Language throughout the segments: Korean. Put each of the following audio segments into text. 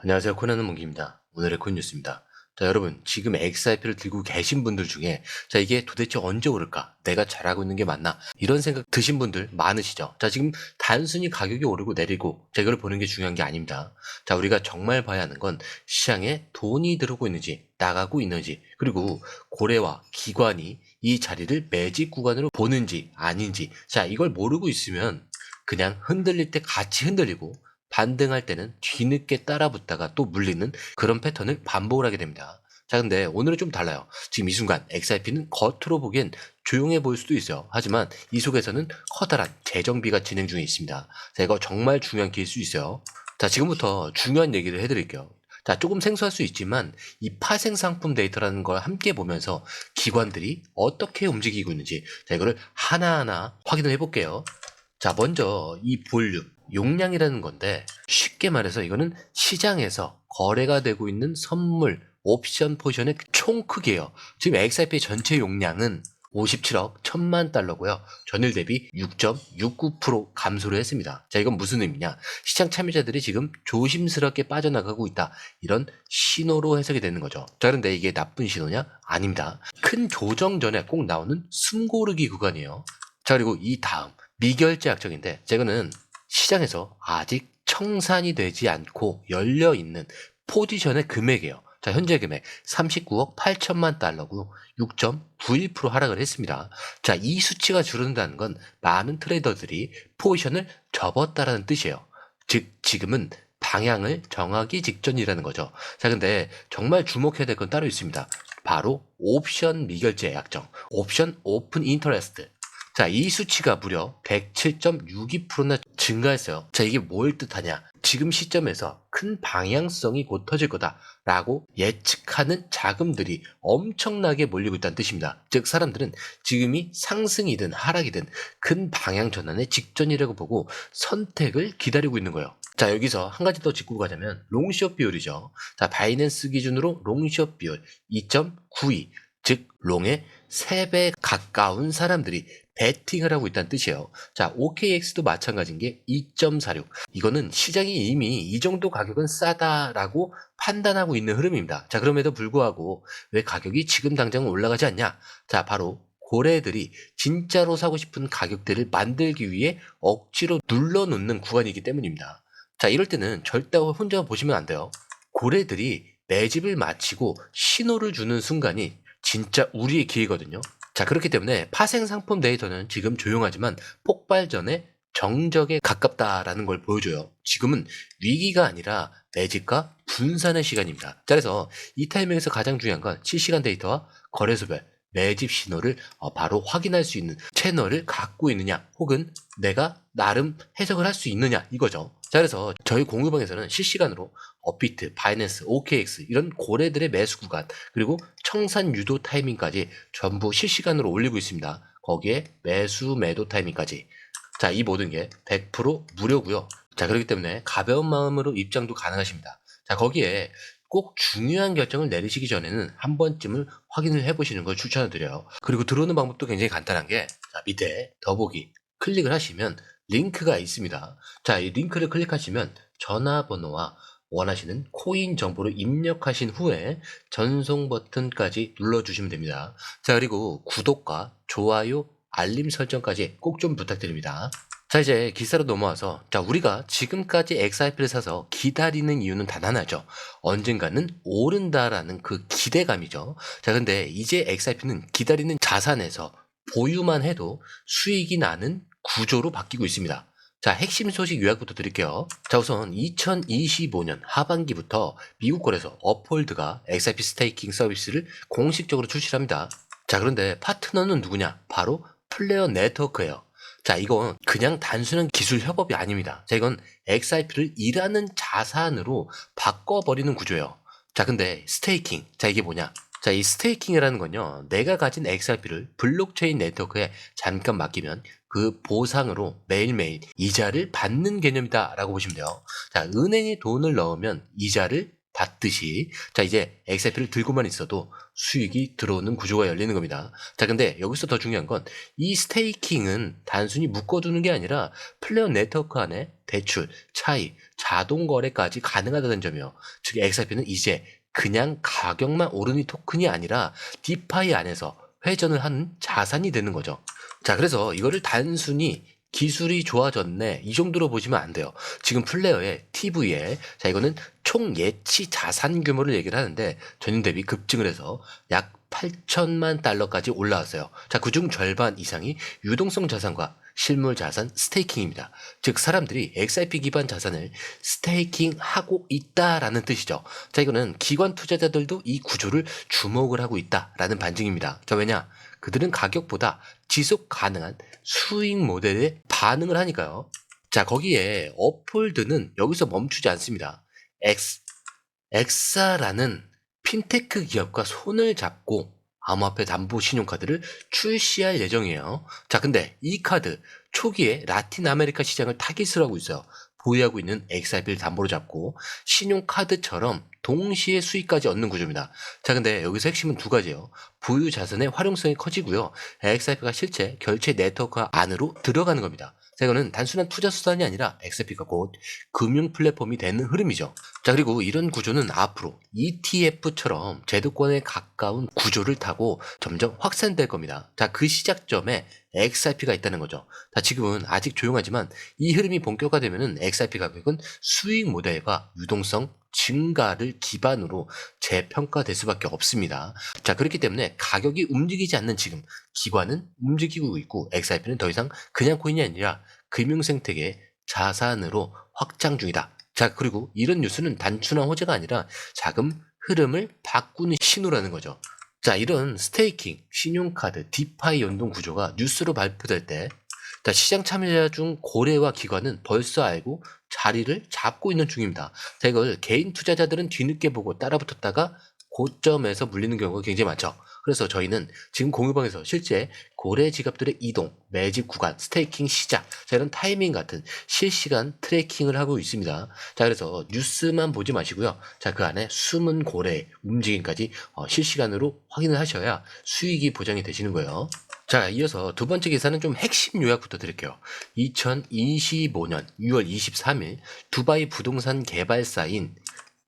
안녕하세요. 코난의 몽기입니다. 오늘의 콘뉴스입니다. 자, 여러분, 지금 XRP를 들고 계신 분들 중에, 자, 이게 도대체 언제 오를까? 내가 잘하고 있는 게 맞나? 이런 생각 드신 분들 많으시죠? 자, 지금 단순히 가격이 오르고 내리고, 자, 이걸 보는 게 중요한 게 아닙니다. 자, 우리가 정말 봐야 하는 건 시장에 돈이 들어오고 있는지, 나가고 있는지, 그리고 고래와 기관이 이 자리를 매집 구간으로 보는지 아닌지, 자, 이걸 모르고 있으면 그냥 흔들릴 때 같이 흔들리고, 반등할 때는 뒤늦게 따라붙다가 또 물리는 그런 패턴을 반복을 하게 됩니다. 자, 근데 오늘은 좀 달라요. 지금 이 순간 XRP는 겉으로 보기엔 조용해 보일 수도 있어요. 하지만 이 속에서는 커다란 재정비가 진행 중에 있습니다. 자, 이거 정말 중요한 기회일 수 있어요. 자, 지금부터 중요한 얘기를 해드릴게요. 자, 조금 생소할 수 있지만 이 파생 상품 데이터라는 걸 함께 보면서 기관들이 어떻게 움직이고 있는지, 자, 이거를 하나하나 확인을 해볼게요. 자, 먼저 이 볼륨, 용량이라는 건데, 쉽게 말해서 이거는 시장에서 거래가 되고 있는 선물, 옵션 포지션의 총 크기예요. 지금 XRP 전체 용량은 57억 1000만 달러고요. 전일 대비 6.69% 감소를 했습니다. 자, 이건 무슨 의미냐? 시장 참여자들이 지금 조심스럽게 빠져나가고 있다. 이런 신호로 해석이 되는 거죠. 자, 그런데 이게 나쁜 신호냐? 아닙니다. 큰 조정 전에 꼭 나오는 숨고르기 구간이에요. 자, 그리고 이 다음 미결제 약정인데, 제거는 시장에서 아직 청산이 되지 않고 열려있는 포지션의 금액이에요. 자, 현재 금액 39억 8천만 달러고 6.91% 하락을 했습니다. 자, 이 수치가 줄어든다는 건 많은 트레이더들이 포지션을 접었다라는 뜻이에요. 즉, 지금은 방향을 정하기 직전이라는 거죠. 자, 근데 정말 주목해야 될 건 따로 있습니다. 바로 옵션 미결제 약정, 옵션 오픈 인터레스트. 자, 이 수치가 무려 107.62%나 증가했어요. 자, 이게 뭘 뜻하냐? 지금 시점에서 큰 방향성이 곧 터질 거다라고 예측하는 자금들이 엄청나게 몰리고 있다는 뜻입니다. 즉, 사람들은 지금이 상승이든 하락이든 큰 방향 전환의 직전이라고 보고 선택을 기다리고 있는 거예요. 자, 여기서 한 가지 더 짚고 가자면 롱숏 비율이죠. 자, 바이낸스 기준으로 롱숏 비율 2.92, 즉 롱의 3배 가까운 사람들이 베팅을 하고 있다는 뜻이에요. 자, OKX도 마찬가지인 게 2.46. 이거는 시장이 이미 이 정도 가격은 싸다라고 판단하고 있는 흐름입니다. 자, 그럼에도 불구하고 왜 가격이 지금 당장 올라가지 않냐? 자, 바로 고래들이 진짜로 사고 싶은 가격대를 만들기 위해 억지로 눌러놓는 구간이기 때문입니다. 자, 이럴 때는 절대 혼자 보시면 안 돼요. 고래들이 매집을 마치고 신호를 주는 순간이 진짜 우리의 기회거든요. 자, 그렇기 때문에 파생 상품 데이터는 지금 조용하지만 폭발 전에 정적에 가깝다라는 걸 보여줘요. 지금은 위기가 아니라 매집과 분산의 시간입니다. 자, 그래서 이 타이밍에서 가장 중요한 건 실시간 데이터와 거래소별 매집 신호를 바로 확인할 수 있는 채널을 갖고 있느냐, 혹은 내가 나름 해석을 할 수 있느냐, 이거죠. 자, 그래서 저희 공유방에서는 실시간으로 업비트, 바이낸스, OKX 이런 고래들의 매수 구간, 그리고 청산 유도 타이밍까지 전부 실시간으로 올리고 있습니다. 거기에 매수 매도 타이밍까지. 자, 이 모든 게 100% 무료고요. 자, 그렇기 때문에 가벼운 마음으로 입장도 가능하십니다. 자, 거기에 꼭 중요한 결정을 내리시기 전에는 한 번쯤은 확인을 해보시는 걸 추천드려요. 그리고 들어오는 방법도 굉장히 간단한 게, 자, 밑에 더보기 클릭을 하시면 링크가 있습니다. 자, 이 링크를 클릭하시면 전화번호와 원하시는 코인 정보를 입력하신 후에 전송 버튼까지 눌러주시면 됩니다. 자, 그리고 구독과 좋아요, 알림 설정까지 꼭 좀 부탁드립니다. 자, 이제 기사로 넘어와서, 자, 우리가 지금까지 XRP를 사서 기다리는 이유는 단 하나죠. 언젠가는 오른다라는 그 기대감이죠. 자, 근데 이제 XRP는 기다리는 자산에서 보유만 해도 수익이 나는 구조로 바뀌고 있습니다. 자, 핵심 소식 요약부터 드릴게요. 자, 우선 2025년 하반기부터 미국 거래소 업홀드가 XRP 스테이킹 서비스를 공식적으로 출시합니다. 자, 그런데 파트너는 누구냐? 바로 플레어 네트워크예요. 자, 이건 그냥 단순한 기술 협업이 아닙니다. 자, 이건 XRP를 일하는 자산으로 바꿔버리는 구조예요. 자, 근데 스테이킹. 자, 이게 뭐냐? 자, 이 스테이킹이라는 건요, 내가 가진 XRP를 블록체인 네트워크에 잠깐 맡기면 그 보상으로 매일매일 이자를 받는 개념이다 라고 보시면 돼요. 자, 은행에 돈을 넣으면 이자를 받듯이, 자, 이제 XRP를 들고만 있어도 수익이 들어오는 구조가 열리는 겁니다. 자, 근데 여기서 더 중요한 건 이 스테이킹은 단순히 묶어두는 게 아니라 플레이어 네트워크 안에 대출, 차익, 자동 거래까지 가능하다는 점이요. 즉 XRP는 이제 그냥 가격만 오르는 토큰이 아니라 디파이 안에서 회전을 하는 자산이 되는 거죠. 자, 그래서 이거를 단순히 기술이 좋아졌네 이 정도로 보시면 안 돼요. 지금 플레어의 TV에 자 이거는 총 예치 자산 규모를 얘기를 하는데 전년 대비 급증을 해서 약 8천만 달러까지 올라왔어요. 자, 그중 절반 이상이 유동성 자산과 실물 자산 스테이킹입니다. 즉 사람들이 XRP 기반 자산을 스테이킹하고 있다라는 뜻이죠. 자, 이거는 기관 투자자들도 이 구조를 주목을 하고 있다라는 반증입니다. 자, 왜냐? 그들은 가격보다 지속 가능한 수익 모델에 반응을 하니까요. 자, 거기에 업홀드는 여기서 멈추지 않습니다. 엑사라는 핀테크 기업과 손을 잡고 암호화폐 담보 신용카드를 출시할 예정이에요. 자, 근데 이 카드 초기에 라틴 아메리카 시장을 타깃으로 하고 있어요. 보유하고 있는 XRP를 담보로 잡고 신용카드처럼 동시에 수익까지 얻는 구조입니다. 자, 근데 여기서 핵심은 두 가지예요. 보유 자산의 활용성이 커지고요. XRP가 실제 결제 네트워크 안으로 들어가는 겁니다. 자, 이거는 단순한 투자 수단이 아니라 XRP가 곧 금융 플랫폼이 되는 흐름이죠. 자, 그리고 이런 구조는 앞으로 ETF처럼 제도권에 가까운 구조를 타고 점점 확산될 겁니다. 자, 그 시작점에 XRP가 있다는 거죠. 자, 지금은 아직 조용하지만 이 흐름이 본격화되면은 XRP 가격은 수익 모델과 유동성 증가를 기반으로 재평가될 수밖에 없습니다. 자, 그렇기 때문에 가격이 움직이지 않는 지금 기관은 움직이고 있고 XRP는 더 이상 그냥 코인이 아니라 금융 생태계의 자산으로 확장 중이다. 자, 그리고 이런 뉴스는 단순한 호재가 아니라 자금 흐름을 바꾸는 신호라는 거죠. 자, 이런 스테이킹, 신용카드, 디파이 연동 구조가 뉴스로 발표될 때 자, 시장 참여자 중 고래와 기관은 벌써 알고 자리를 잡고 있는 중입니다. 자, 이걸 개인 투자자들은 뒤늦게 보고 따라붙었다가 고점에서 물리는 경우가 굉장히 많죠. 그래서 저희는 지금 공유방에서 실제 고래 지갑들의 이동, 매집 구간, 스테이킹 시작, 자, 이런 타이밍 같은 실시간 트래킹을 하고 있습니다. 자, 그래서 뉴스만 보지 마시고요. 자, 그 안에 숨은 고래의 움직임까지 실시간으로 확인을 하셔야 수익이 보장이 되시는 거예요. 자, 이어서 두 번째 기사는 좀 핵심 요약부터 드릴게요. 2025년 6월 23일 두바이 부동산 개발사인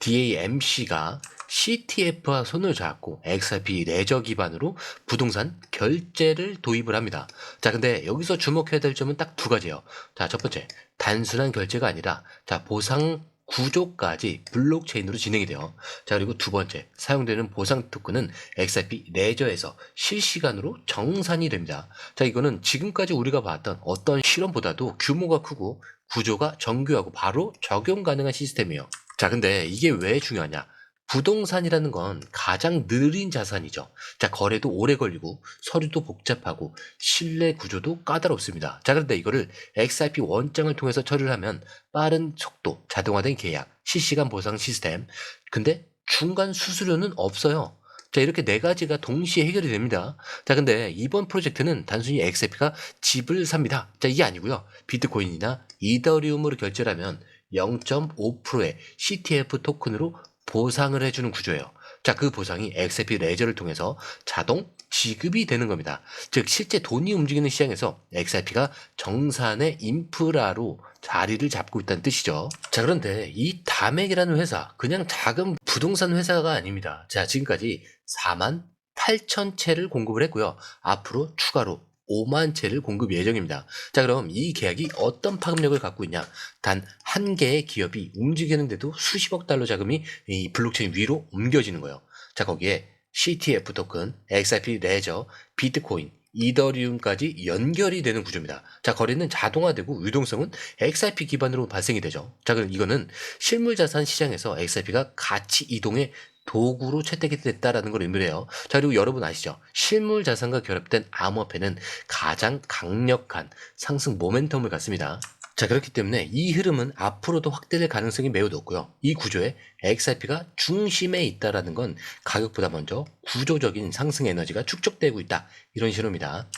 DAMC가 CTF와 손을 잡고 XRP 레저 기반으로 부동산 결제를 도입을 합니다. 자, 근데 여기서 주목해야 될 점은 딱 두 가지예요. 자, 첫 번째, 단순한 결제가 아니라 자, 보상 구조까지 블록체인으로 진행이 돼요. 자, 그리고 두 번째, 사용되는 보상 토큰은 XRP 레저에서 실시간으로 정산이 됩니다. 자, 이거는 지금까지 우리가 봤던 어떤 실험보다도 규모가 크고 구조가 정교하고 바로 적용 가능한 시스템이에요. 자, 근데 이게 왜 중요하냐? 부동산이라는 건 가장 느린 자산이죠. 자, 거래도 오래 걸리고 서류도 복잡하고 신뢰 구조도 까다롭습니다. 자, 그런데 이거를 XRP 원장을 통해서 처리를 하면 빠른 속도, 자동화된 계약, 실시간 보상 시스템, 근데 중간 수수료는 없어요. 자, 이렇게 네 가지가 동시에 해결이 됩니다. 자, 근데 이번 프로젝트는 단순히 XRP가 집을 삽니다. 자, 이게 아니고요. 비트코인이나 이더리움으로 결제를 하면 0.5%의 CTF 토큰으로 보상을 해주는 구조예요. 자, 그 보상이 XRP 레저를 통해서 자동 지급이 되는 겁니다. 즉 실제 돈이 움직이는 시장에서 XRP가 정산의 인프라로 자리를 잡고 있다는 뜻이죠. 자, 그런데 이 다맥이라는 회사 그냥 작은 부동산 회사가 아닙니다. 자, 지금까지 4만 8천 채를 공급을 했고요. 앞으로 추가로 5만 채를 공급 예정입니다. 자, 그럼 이 계약이 어떤 파급력을 갖고 있냐? 단 한 개의 기업이 움직이는데도 수십억 달러 자금이 이 블록체인 위로 옮겨지는 거예요. 자, 거기에 CTF 토큰, XRP 레저, 비트코인, 이더리움까지 연결이 되는 구조입니다. 자, 거래는 자동화되고 유동성은 XRP 기반으로 발생이 되죠. 자, 그럼 이거는 실물자산 시장에서 XRP가 가치 이동의 도구로 채택이 됐다라는 걸 의미해요. 자, 그리고 여러분 아시죠? 실물 자산과 결합된 암호화폐는 가장 강력한 상승 모멘텀을 갖습니다. 자, 그렇기 때문에 이 흐름은 앞으로도 확대될 가능성이 매우 높고요. 이 구조에 XRP가 중심에 있다라는 건 가격보다 먼저 구조적인 상승 에너지가 축적되고 있다. 이런 신호입니다.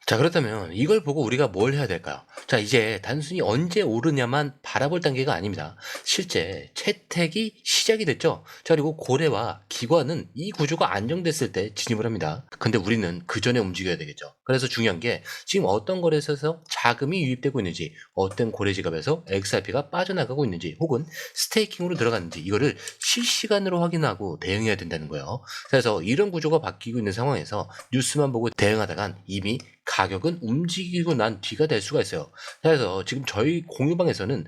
자, 그렇다면 이걸 보고 우리가 뭘 해야 될까요? 자, 이제 단순히 언제 오르냐만 바라볼 단계가 아닙니다. 실제 채택이 시작이 됐죠. 자, 그리고 고래와 기관은 이 구조가 안정됐을 때 진입을 합니다. 근데 우리는 그 전에 움직여야 되겠죠. 그래서 중요한 게 지금 어떤 거래소에서 자금이 유입되고 있는지, 어떤 고래 지갑에서 XRP가 빠져나가고 있는지, 혹은 스테이킹으로 들어갔는지 이거를 실시간으로 확인하고 대응해야 된다는 거예요. 그래서 이런 구조가 바뀌고 있는 상황에서 뉴스만 보고 대응하다간 이미 가격은 움직이고 난 뒤가 될 수가 있어요. 그래서 지금 저희 공유방에서는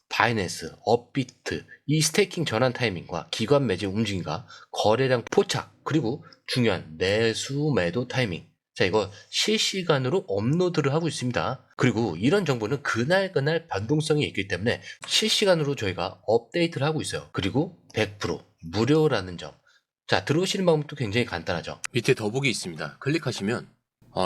바이낸스, 업비트, 이 스테이킹 전환 타이밍과 기관 매집 움직임과 거래량 포착, 그리고 중요한 매수 매도 타이밍. 자, 이거 실시간으로 업로드를 하고 있습니다. 그리고 이런 정보는 그날 변동성이 있기 때문에 실시간으로 저희가 업데이트를 하고 있어요. 그리고 100% 무료라는 점. 자, 들어오시는 방법도 굉장히 간단하죠. 밑에 더보기 있습니다. 클릭하시면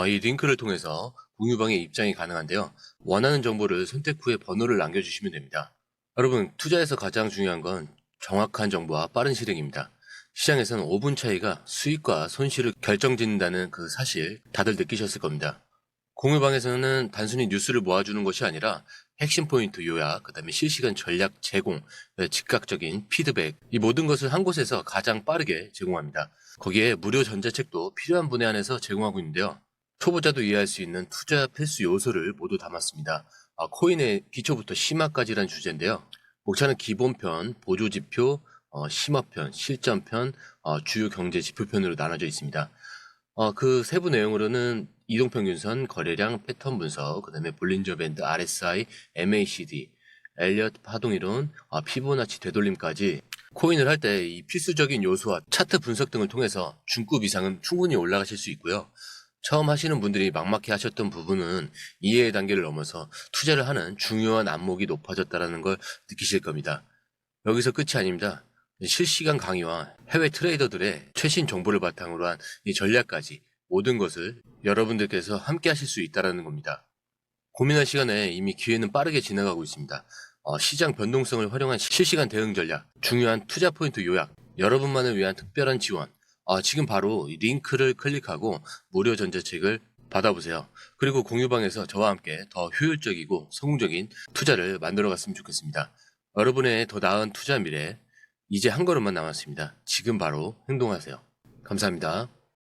이 링크를 통해서 공유방에 입장이 가능한데요. 원하는 정보를 선택 후에 번호를 남겨주시면 됩니다. 여러분, 투자에서 가장 중요한 건 정확한 정보와 빠른 실행입니다. 시장에서는 5분 차이가 수익과 손실을 결정짓는다는 그 사실 다들 느끼셨을 겁니다. 공유방에서는 단순히 뉴스를 모아주는 것이 아니라 핵심 포인트 요약, 그 다음에 실시간 전략 제공, 즉각적인 피드백, 이 모든 것을 한 곳에서 가장 빠르게 제공합니다. 거기에 무료 전자책도 필요한 분에 한해서 제공하고 있는데요. 초보자도 이해할 수 있는 투자 필수 요소를 모두 담았습니다. 코인의 기초부터 심화까지란 주제인데요. 목차는 기본편, 보조지표, 심화편, 실전편, 주요 경제 지표편으로 나눠져 있습니다. 그 세부 내용으로는 이동평균선, 거래량, 패턴 분석, 그 다음에 볼린저 밴드, RSI, MACD, 엘리엇 파동이론, 피보나치 되돌림까지 코인을 할 때 이 필수적인 요소와 차트 분석 등을 통해서 중급 이상은 충분히 올라가실 수 있고요. 처음 하시는 분들이 막막해 하셨던 부분은 이해의 단계를 넘어서 투자를 하는 중요한 안목이 높아졌다는 걸 느끼실 겁니다. 여기서 끝이 아닙니다. 실시간 강의와 해외 트레이더들의 최신 정보를 바탕으로 한 이 전략까지 모든 것을 여러분들께서 함께 하실 수 있다는 겁니다. 고민할 시간에 이미 기회는 빠르게 지나가고 있습니다. 시장 변동성을 활용한 실시간 대응 전략, 중요한 투자 포인트 요약, 여러분만을 위한 특별한 지원, 지금 바로 이 링크를 클릭하고 무료 전자책을 받아보세요. 그리고 공유방에서 저와 함께 더 효율적이고 성공적인 투자를 만들어갔으면 좋겠습니다. 여러분의 더 나은 투자 미래, 이제 한 걸음만 남았습니다. 지금 바로 행동하세요. 감사합니다.